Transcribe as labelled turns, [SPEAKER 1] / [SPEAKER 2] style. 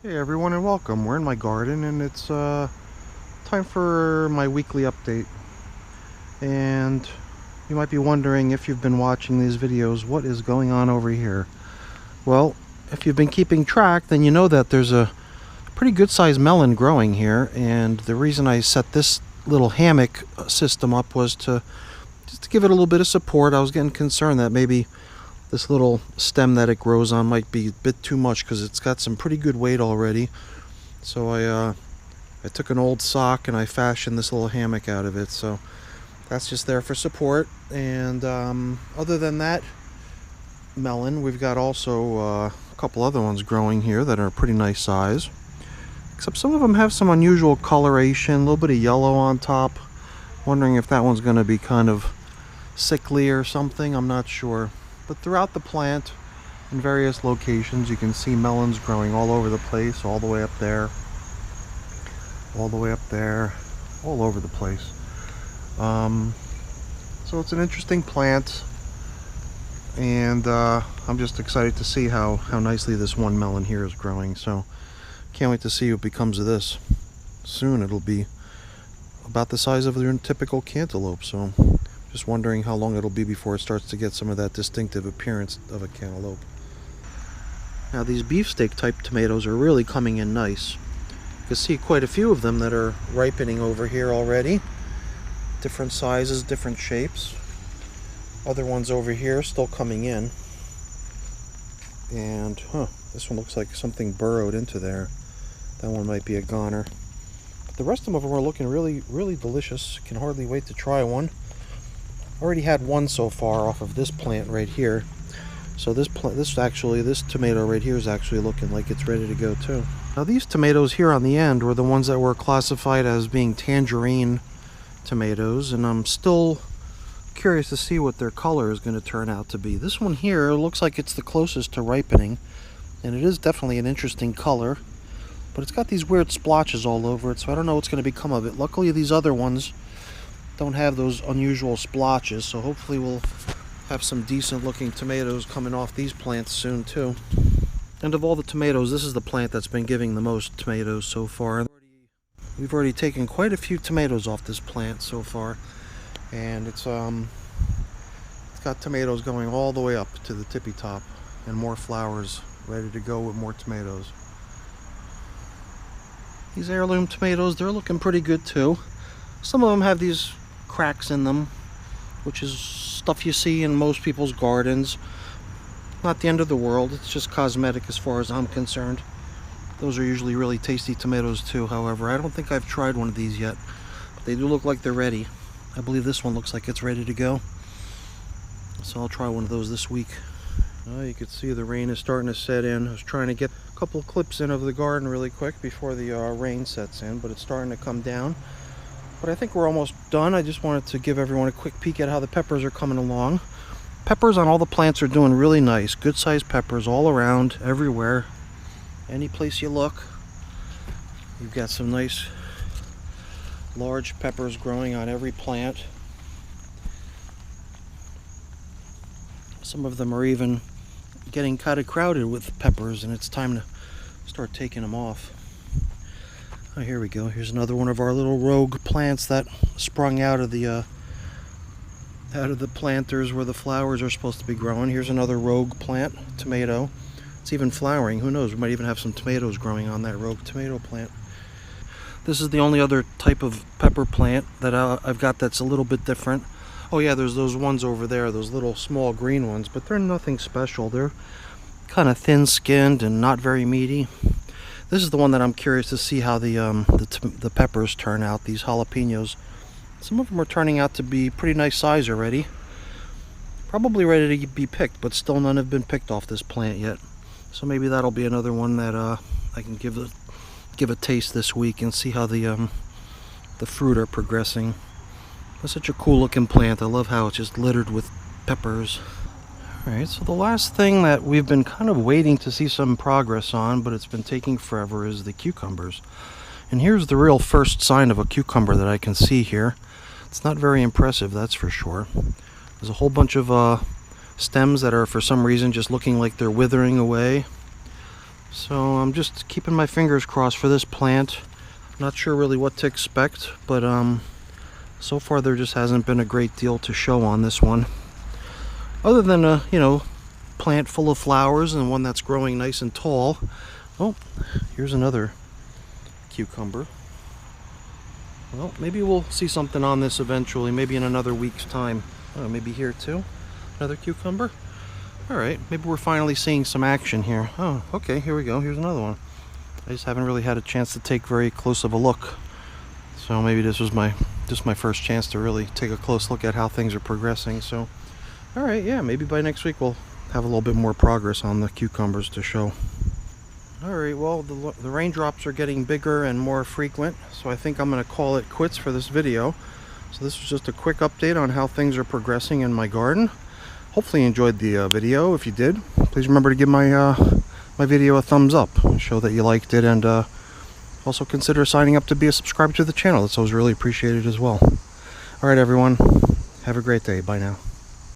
[SPEAKER 1] Hey everyone and welcome. We're in my garden and it's time for my weekly update. And you might be wondering, if you've been watching these videos, what is going on over here? Well, if you've been keeping track, then you know that there's a pretty good sized melon growing here, and the reason I set this little hammock system up was just to give it a little bit of support. I was getting concerned that maybe this little stem that it grows on might be a bit too much because it's got some pretty good weight already. So I took an old sock and I fashioned this little hammock out of it. So that's just there for support. And other than that melon, we've got also a couple other ones growing here that are a pretty nice size. Except some of them have some unusual coloration, a little bit of yellow on top. Wondering if that one's going to be kind of sickly or something, I'm not sure. But throughout the plant, in various locations, you can see melons growing all over the place, all the way up there, all the way up there, all over the place. So it's an interesting plant, and I'm just excited to see how nicely this one melon here is growing. So can't wait to see what becomes of this. Soon it'll be about the size of your typical cantaloupe, so just wondering how long it'll be before it starts to get some of that distinctive appearance of a cantaloupe. Now these beefsteak type tomatoes are really coming in nice. You can see quite a few of them that are ripening over here already. Different sizes, different shapes. Other ones over here still coming in. And this one looks like something burrowed into there. That one might be a goner. But the rest of them are looking really, really delicious. Can hardly wait to try one. Already had one so far off of this plant right here. So this tomato right here is actually looking like it's ready to go too. Now these tomatoes here on the end were the ones that were classified as being tangerine tomatoes, and I'm still curious to see what their color is going to turn out to be. This one here looks like it's the closest to ripening, and it is definitely an interesting color, but it's got these weird splotches all over it, so I don't know what's going to become of it. Luckily these other ones don't have those unusual splotches, so hopefully we'll have some decent looking tomatoes coming off these plants soon too. And of all the tomatoes, this is the plant that's been giving the most tomatoes so far. We've already taken quite a few tomatoes off this plant so far, and it's got tomatoes going all the way up to the tippy top, and more flowers ready to go with more tomatoes. These heirloom tomatoes, they're looking pretty good too. Some of them have these cracks in them, which is stuff you see in most people's gardens. Not the end of the world, it's just cosmetic as far as I'm concerned. Those are usually really tasty tomatoes too, however. I don't think I've tried one of these yet, but they do look like they're ready. I believe this one looks like it's ready to go, so I'll try one of those this week. You can see the rain is starting to set in. I was trying to get a couple clips in of the garden really quick before the rain sets in, but it's starting to come down. But I think we're almost done. I just wanted to give everyone a quick peek at how the peppers are coming along. Peppers on all the plants are doing really nice. Good sized peppers all around, everywhere. Any place you look, you've got some nice large peppers growing on every plant. Some of them are even getting kind of crowded with peppers, and it's time to start taking them off. Oh, here we go. Here's another one of our little rogue plants that sprung out of the planters where the flowers are supposed to be growing. Here's another rogue plant, tomato. It's even flowering. Who knows? We might even have some tomatoes growing on that rogue tomato plant. This is the only other type of pepper plant that I've got that's a little bit different. Oh yeah, there's those ones over there, those little small green ones, but they're nothing special. They're kind of thin-skinned and not very meaty. This is the one that I'm curious to see how the peppers turn out, these jalapenos. Some of them are turning out to be pretty nice size already. Probably ready to be picked, but still none have been picked off this plant yet. So maybe that'll be another one that I can give a taste this week and see how the fruit are progressing. It's such a cool looking plant. I love how it's just littered with peppers. Alright, so the last thing that we've been kind of waiting to see some progress on, but it's been taking forever, is the cucumbers. And here's the real first sign of a cucumber that I can see here. It's not very impressive, that's for sure. There's a whole bunch of stems that are for some reason just looking like they're withering away. So I'm just keeping my fingers crossed for this plant. Not sure really what to expect, but so far there just hasn't been a great deal to show on this one. Other than a, plant full of flowers and one that's growing nice and tall. Oh, here's another cucumber. Well, maybe we'll see something on this eventually, maybe in another week's time. Oh, maybe here too. Another cucumber. Alright, maybe we're finally seeing some action here. Oh, okay, here we go. Here's another one. I just haven't really had a chance to take very close of a look. So maybe this was my first chance to really take a close look at how things are progressing. So, alright, yeah, maybe by next week we'll have a little bit more progress on the cucumbers to show. Alright, well, the raindrops are getting bigger and more frequent, so I think I'm going to call it quits for this video. So this was just a quick update on how things are progressing in my garden. Hopefully you enjoyed the video. If you did, please remember to give my video a thumbs up. Show that you liked it, and also consider signing up to be a subscriber to the channel. That's always really appreciated as well. Alright everyone, have a great day. Bye now.